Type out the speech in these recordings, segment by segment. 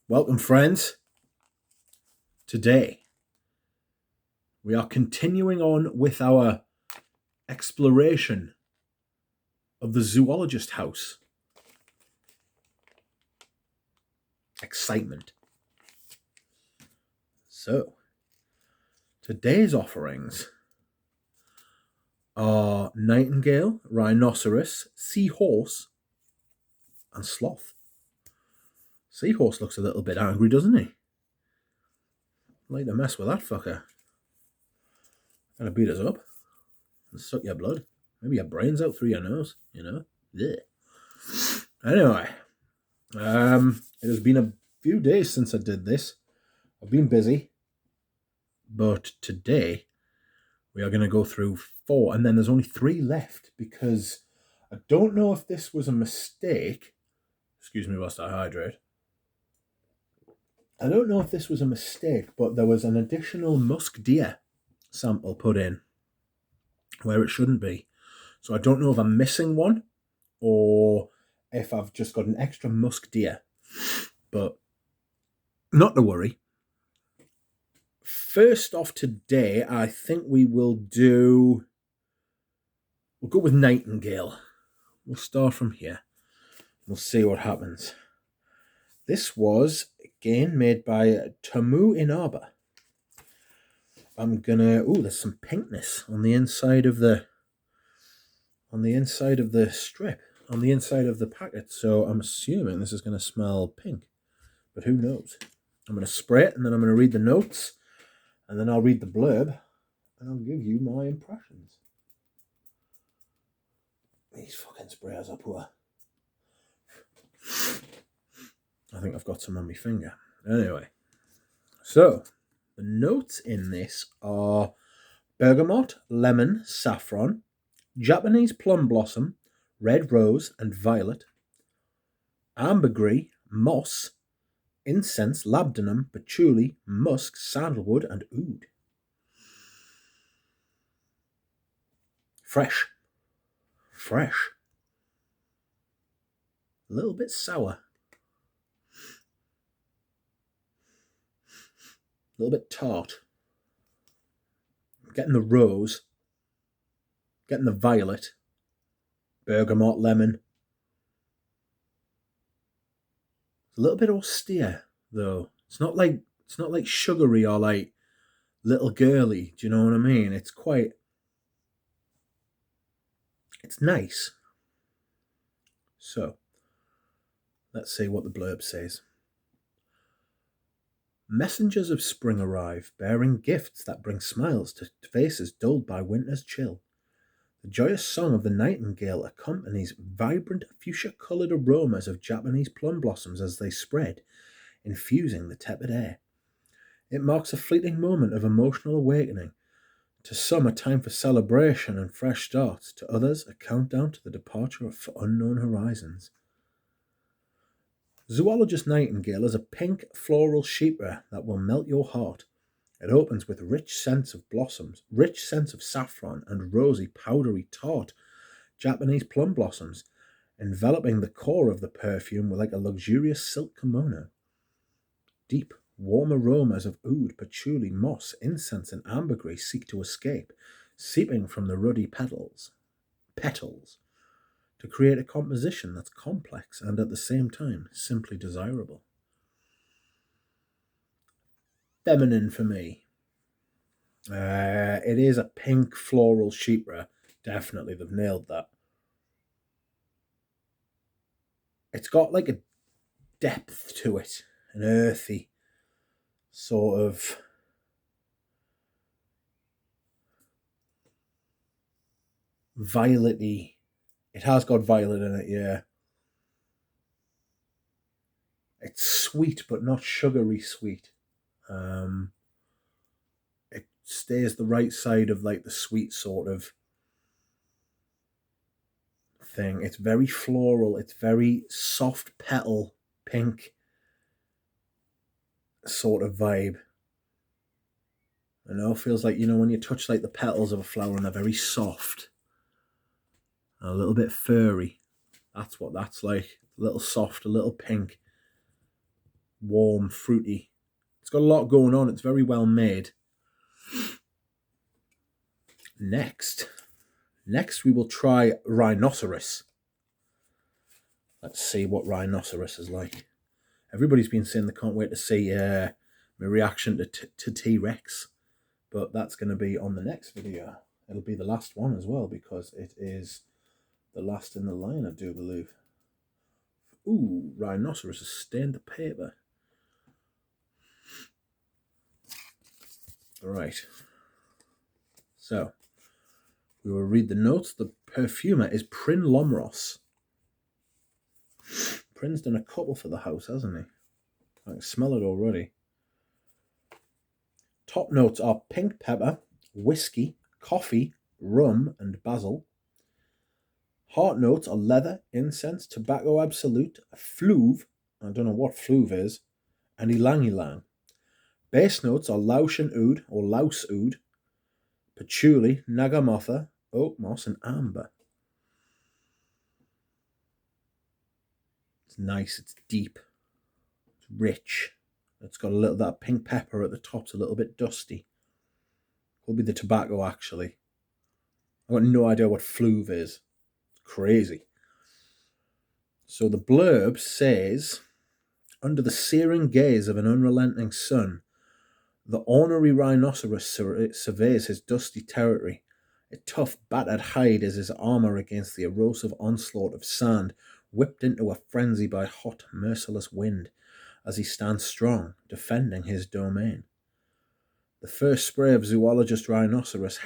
Welcome, friends. Today, we are continuing on with our exploration of the Zoologist house. Excitement. So, today's offerings are Nightingale, Rhinoceros, Seahorse, and Sloth. Seahorse looks a little bit angry, doesn't he? Like to mess with that fucker. Gonna beat us up and suck your blood. Maybe your brains out through your nose, Yeah. Anyway, it has been a few days since I did this. I've been busy, but today we are going to go through 4, and then there's only 3 left because I don't know if this was a mistake. Excuse me whilst I hydrate. I don't know if this was a mistake, but there was an additional musk deer sample put in where it shouldn't be. So I don't know if I'm missing one or if I've just got an extra musk deer. But not to worry. First off today, I think we'll go with Nightingale. We'll start from here. We'll see what happens. This was, again, made by Tamu Inaba. There's some pinkness on the inside of the strip, on the inside of the packet. So I'm assuming this is going to smell pink, but who knows? I'm going to spray it, and then I'm going to read the notes, and then I'll read the blurb, and I'll give you my impressions. These fucking sprayers are poor. I think I've got some on my finger. Anyway, so the notes in this are bergamot, lemon, saffron, Japanese plum blossom, red rose and violet, ambergris, moss, incense, labdanum, patchouli, musk, sandalwood, and oud. Fresh. A little bit sour. A little bit tart. Getting the rose. Getting the violet. Bergamot, lemon. A little bit austere, though. It's not like sugary or like little girly. Do you know what I mean? It's nice. So, let's see what the blurb says. Messengers of spring arrive, bearing gifts that bring smiles to faces dulled by winter's chill. The joyous song of the nightingale accompanies vibrant fuchsia-coloured aromas of Japanese plum blossoms as they spread, infusing the tepid air. It marks a fleeting moment of emotional awakening. To some, a time for celebration and fresh starts. To others, a countdown to the departure for unknown horizons. Zoologist Nightingale is a pink floral sheepra that will melt your heart. It opens with rich scents of blossoms, rich scents of saffron and rosy, powdery, tart Japanese plum blossoms, enveloping the core of the perfume like a luxurious silk kimono. Deep, warm aromas of oud, patchouli, moss, incense, and ambergris seek to escape, seeping from the ruddy petals, to create a composition that's complex and at the same time simply desirable. Feminine for me. It is a pink floral sheepra. Definitely, they've nailed that. It's got like a depth to it, an earthy sort of violety. It has got violet in it, yeah. It's sweet, but not sugary sweet. It stays the right side of like the sweet sort of thing. It's very floral. It's very soft petal, pink sort of vibe. I know, it feels like, when you touch like the petals of a flower and they're very soft, a little bit furry. That's what that's like. A little soft, a little pink. warm, fruity. It's got a lot going on. It's very well made. Next we will try Rhinoceros. Let's see what Rhinoceros is like. Everybody's been saying they can't wait to see my reaction to T-Rex. But that's going to be on the next video. It'll be the last one as well, because it is the last in the line, I do believe. Ooh, Rhinoceros has stained the paper. Alright. So, we will read the notes. The perfumer is Prin Lomros. Prin's done a couple for the house, hasn't he? I can smell it already. Top notes are pink pepper, whiskey, coffee, rum, and basil. Heart notes are leather, incense, tobacco absolute, fluve, I don't know what fluve is, and ylang ylang. Base notes are Laotian oud or louse oud, patchouli, nagamotha, oak moss, and amber. It's nice, it's deep, it's rich. It's got a little that pink pepper at the top. It's a little bit dusty. Could be the tobacco, actually. I've got no idea what fluve is. It's crazy. So the blurb says, under the searing gaze of an unrelenting sun, the ornery rhinoceros surveys his dusty territory. A tough, battered hide is his armour against the erosive onslaught of sand, whipped into a frenzy by hot, merciless wind, as he stands strong, defending his domain. The first spray of Zoologist Rhinoceros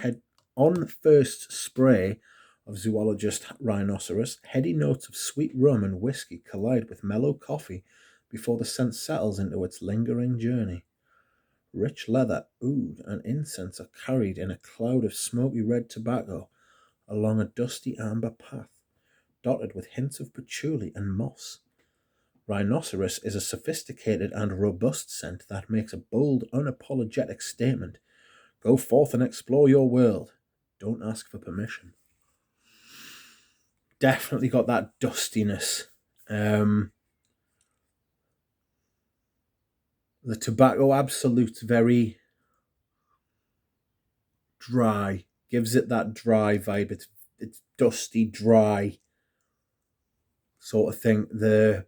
heady notes of sweet rum and whiskey collide with mellow coffee before the scent settles into its lingering journey. Rich leather, oud, and incense are carried in a cloud of smoky red tobacco along a dusty amber path, dotted with hints of patchouli and moss. Rhinoceros is a sophisticated and robust scent that makes a bold, unapologetic statement. Go forth and explore your world. Don't ask for permission. Definitely got that dustiness. The tobacco absolute's very dry. Gives it that dry vibe. It's dusty, dry sort of thing. The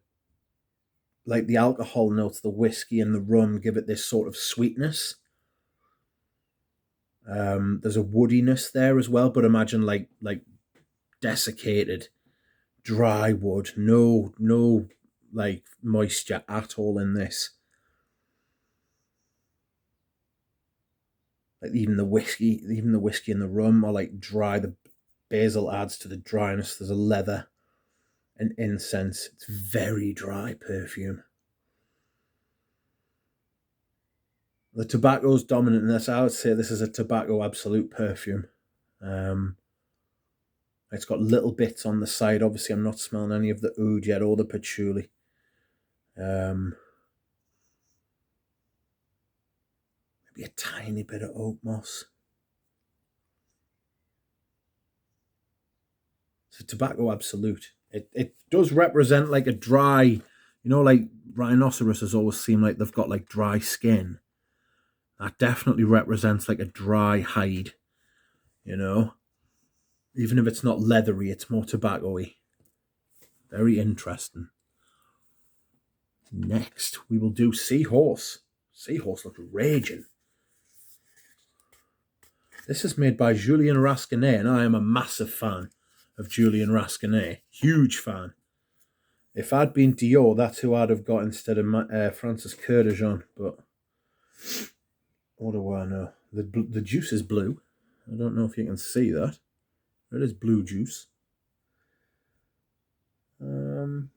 alcohol notes, the whiskey and the rum give it this sort of sweetness. There's a woodiness there as well, but imagine like desiccated, dry wood. No like moisture at all in this. Like even the whiskey and the rum are like dry. The basil adds to the dryness. There's a leather and incense. It's very dry perfume. The tobacco's dominant in this. I would say this is a tobacco absolute perfume. It's got little bits on the side. Obviously, I'm not smelling any of the oud yet or the patchouli. Maybe a tiny bit of oak moss. It's a tobacco absolute. It does represent like a dry, like rhinoceroses always seem like they've got like dry skin. That definitely represents like a dry hide, Even if it's not leathery, it's more tobacco-y. Very interesting. Next, we will do Seahorse. Seahorse looks raging. This is made by Julien Rascanet, and I am a massive fan of Julien Rascanet. Huge fan. If I'd been Dior, that's who I'd have got instead of Francis Kurdejean, but what do I know? The juice is blue. I don't know if you can see that. It is blue juice. So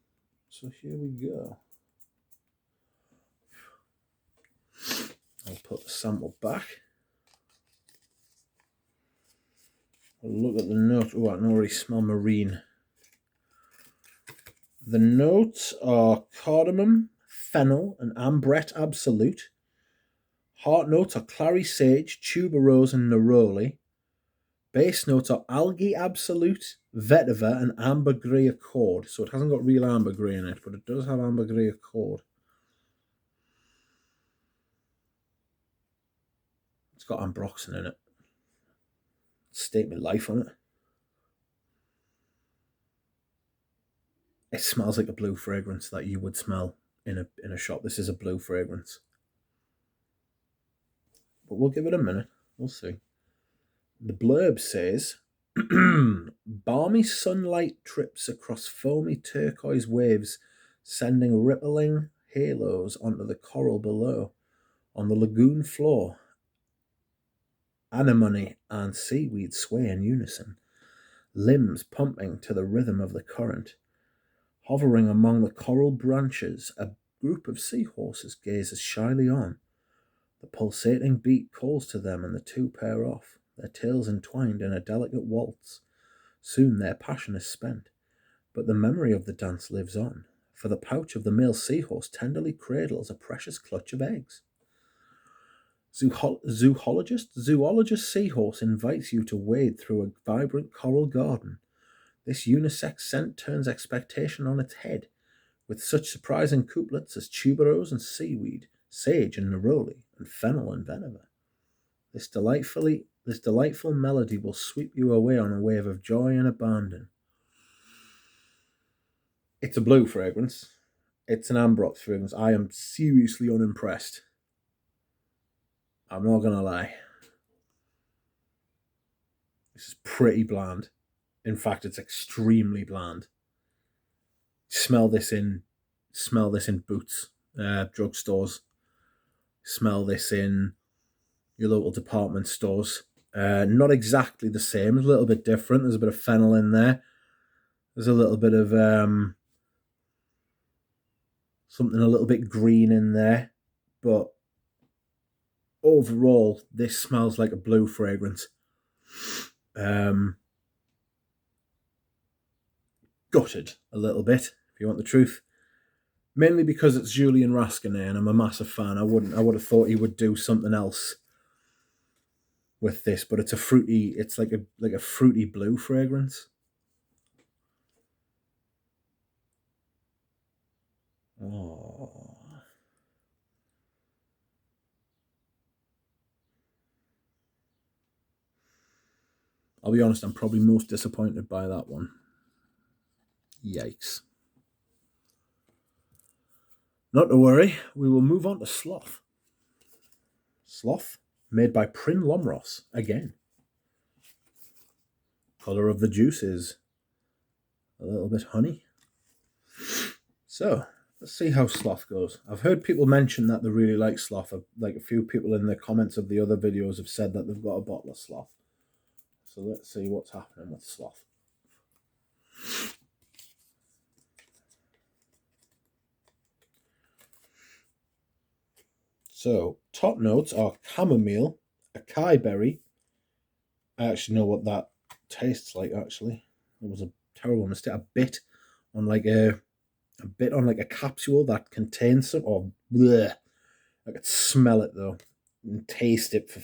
here we go. I'll put the sample back. I'll look at the note. Oh, I can already smell marine. The notes are cardamom, fennel, and ambrette absolute. Heart notes are clary sage, tuberose, and neroli. Base notes are algae absolute, vetiver, and ambergris accord. So it hasn't got real ambergris in it, but it does have ambergris accord. got ambroxan in it. Stake my life on it. It smells like a blue fragrance that you would smell in a shop. This is a blue fragrance. But we'll give it a minute. We'll see. The blurb says, balmy sunlight trips across foamy turquoise waves, sending rippling halos onto the coral below. On the lagoon floor, anemone and seaweed sway in unison, limbs pumping to the rhythm of the current. Hovering among the coral branches, a group of seahorses gazes shyly on. The pulsating beat calls to them, and the two pair off, their tails entwined in a delicate waltz. Soon their passion is spent, but the memory of the dance lives on, for the pouch of the male seahorse tenderly cradles a precious clutch of eggs. Zoologist Seahorse invites you to wade through a vibrant coral garden. This unisex scent turns expectation on its head, with such surprising couplets as tuberose and seaweed, sage and neroli, and fennel and vetiver. This delightful melody will sweep you away on a wave of joy and abandon. It's a blue fragrance. It's an ambrox fragrance. I am seriously unimpressed. I'm not going to lie. This is pretty bland. In fact, it's extremely bland. Smell this in Boots, drugstores. Smell this in your local department stores. Not exactly the same. It's a little bit different. There's a bit of fennel in there. There's a little bit of something a little bit green in there. But overall, this smells like a blue fragrance. Gutted a little bit, if you want the truth. Mainly because it's Julian Raskin and I'm a massive fan. I would have thought he would do something else with this, but it's like a fruity blue fragrance. Oh. I'll be honest, I'm probably most disappointed by that one. Yikes. Not to worry, we will move on to Sloth. Sloth, made by Prin Lomros, again. Colour of the juice is a little bit honey. So, let's see how Sloth goes. I've heard people mention that they really like Sloth. Like a few people in the comments of the other videos have said that they've got a bottle of Sloth. So let's see what's happening with Sloth. So, top notes are chamomile, acai berry. I actually know what that tastes like, actually. It was a terrible mistake. A bit on like a capsule that contains some, or bleh. I could smell it though and taste it.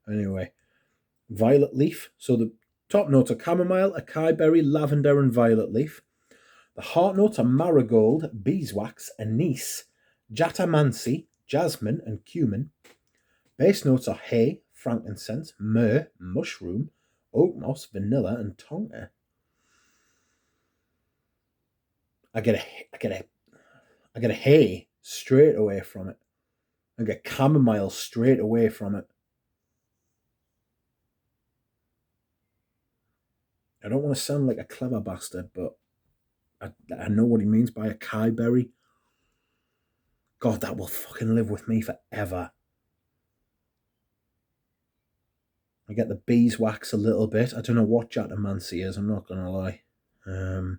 Anyway, violet leaf. So the top notes are chamomile, acai berry, lavender, and violet leaf. The heart notes are marigold, beeswax, anise, jatamansi, jasmine, and cumin. Base notes are hay, frankincense, myrrh, mushroom, oak moss, vanilla, and tonka. I get a hay straight away from it. I get chamomile straight away from it. I don't want to sound like a clever bastard, but I know what he means by acai berry. God, that will fucking live with me forever. I get the beeswax a little bit. I don't know what jatamansi is, I'm not going to lie. I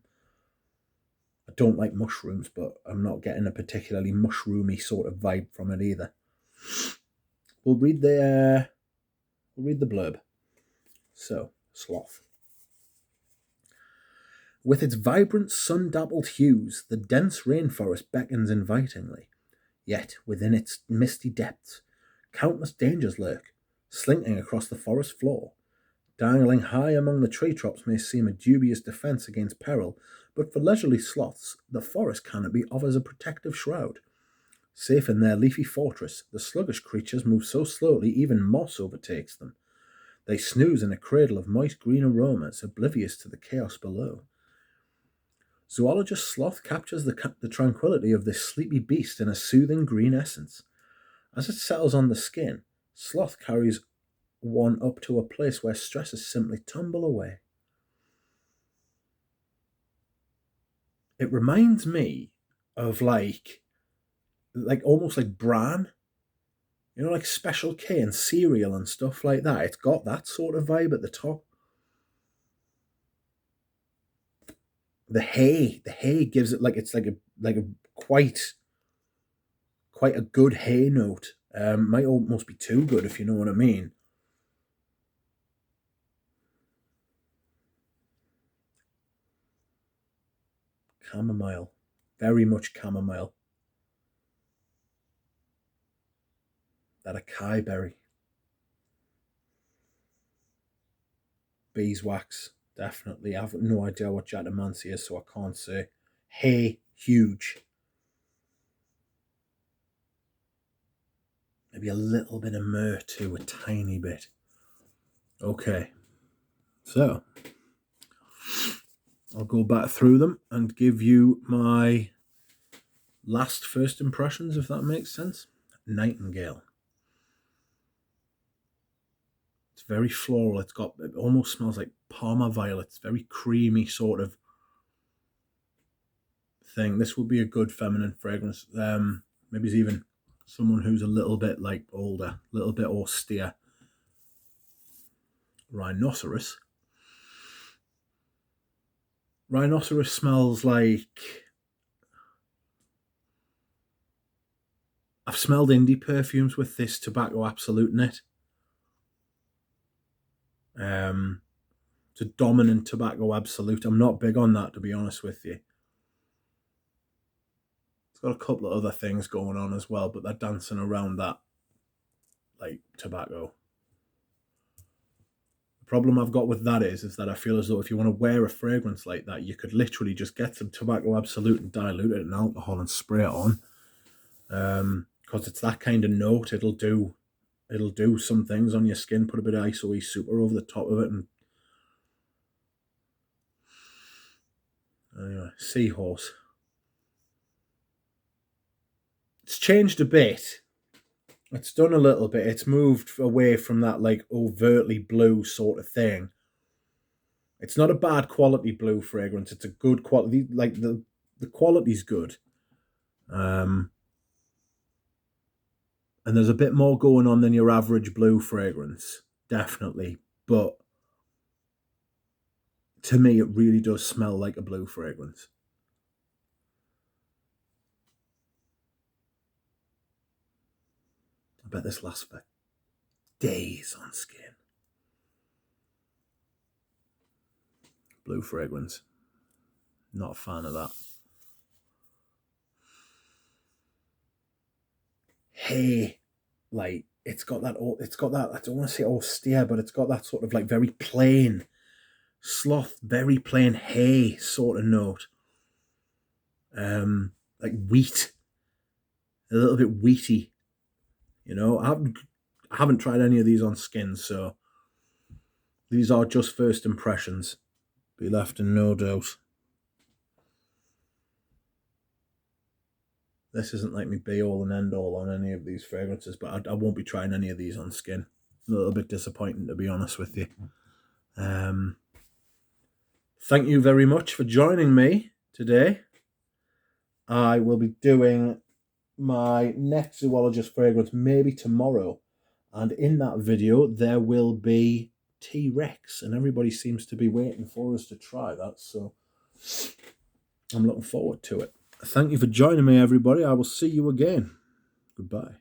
don't like mushrooms, but I'm not getting a particularly mushroomy sort of vibe from it either. We'll read the blurb. So, Sloth. With its vibrant sun-dappled hues, the dense rainforest beckons invitingly. Yet, within its misty depths, countless dangers lurk, slinking across the forest floor. Dangling high among the tree tops may seem a dubious defence against peril, but for leisurely sloths, the forest canopy offers a protective shroud. Safe in their leafy fortress, the sluggish creatures move so slowly even moss overtakes them. They snooze in a cradle of moist green aromas, oblivious to the chaos below. Zoologist Sloth captures the tranquility of this sleepy beast in a soothing green essence. As it settles on the skin, Sloth carries one up to a place where stresses simply tumble away. It reminds me of like almost like bran, you know, like Special K and cereal and stuff like that. It's got that sort of vibe at the top. The hay gives it like it's like a quite a good hay note. Might almost be too good if you know what I mean. Chamomile, very much chamomile. That acai berry. Beeswax, definitely. I have no idea what Jatamancy is, so I can't say. Hay, huge. Maybe a little bit of myrrh too, a tiny bit. Okay, so I'll go back through them and give you my last first impressions, if that makes sense. Nightingale. It's very floral. It almost smells like Parma violets. Very creamy sort of thing. This would be a good feminine fragrance. Maybe it's even someone who's a little bit like older, a little bit austere. Rhinoceros. Rhinoceros smells like... I've smelled indie perfumes with this tobacco absolute in it. It's a dominant tobacco absolute. I'm not big on that, to be honest with you. It's got a couple of other things going on as well, but they're dancing around that, like, tobacco. The problem I've got with that is that I feel as though if you want to wear a fragrance like that, you could literally just get some tobacco absolute and dilute it in alcohol and spray it on. Because it's that kind of note. It'll do some things on your skin. Put a bit of ISO-E Super over the top of it, and anyway, Seahorse. It's changed a bit. It's done a little bit. It's moved away from that like overtly blue sort of thing. It's not a bad quality blue fragrance. It's a good quality. Like the quality's good. And there's a bit more going on than your average blue fragrance, definitely. But to me, it really does smell like a blue fragrance. I bet this lasts for days on skin. Blue fragrance. Not a fan of that. Hey, like it's got that. I don't want to say austere, but it's got that sort of like very plain sloth, very plain hay sort of note. Like wheat, a little bit wheaty. You know, I haven't tried any of these on skin, so these are just first impressions. Be left in no doubt. This isn't like me be all and end all on any of these fragrances, but I won't be trying any of these on skin. A little bit disappointing, to be honest with you. Thank you very much for joining me today. I will be doing my next Zoologist fragrance maybe tomorrow. And in that video, there will be T-Rex. And everybody seems to be waiting for us to try that. So I'm looking forward to it. Thank you for joining me, everybody. I will see you again. Goodbye.